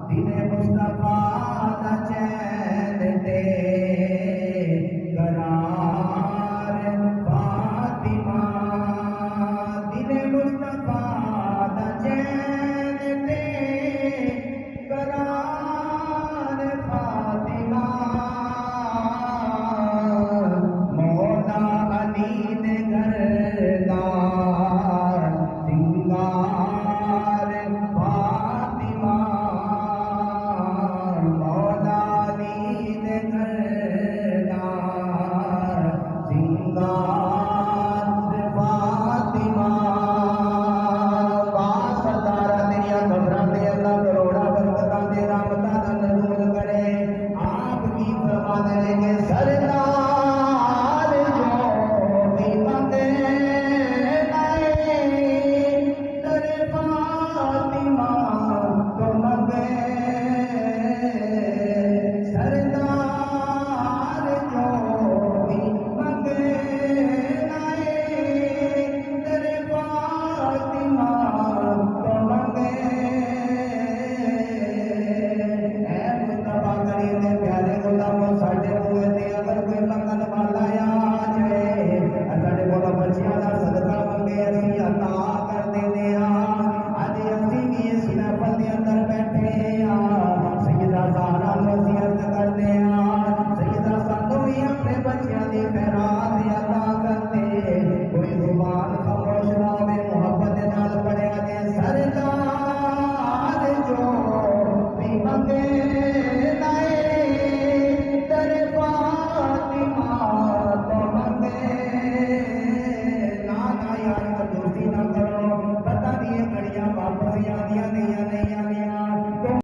دل مصطفیٰ دا چین تے قرار فاطمہ، دل مصطفیٰ دا چین تے قرار فاطمہ، مولا علی دے گھر دا سنگار فاطمہ، مولا علی دے گھر دا سنگار فاطمہ، واہ سردارہ تیریاں قبراں تے اللہ کروڑا برکتاں تے رحمتاں دا نزول کرے۔ آپ کی فرماتے ہیں کہ سردار جو بھی منگے لائے در فاطمہ تو منگے، سردار جو بھی منگے لائے در فاطمہ تو منگے۔ اے مصطفیٰ کریم دے پیارے غلاموں، ساڈے بوئے تے اگر کوئی منگن والا آ جائے، ساڈے کول بچیاں دا صدقہ منگے، اسی عطا کر دینے ہاں۔ اج اسی بھی اس محفل دے اندر بیٹھے ہاں، سیدہ زہرا نوں اسی عرض کرنے ہاں، سیدہ سانوں بھی اپنے بچیاں دی خیرات عطا کر دے۔ کوئی زبان خاموش نہ ہوے، محبت دے نال پڑھیا جے، سردار جو بھی منگے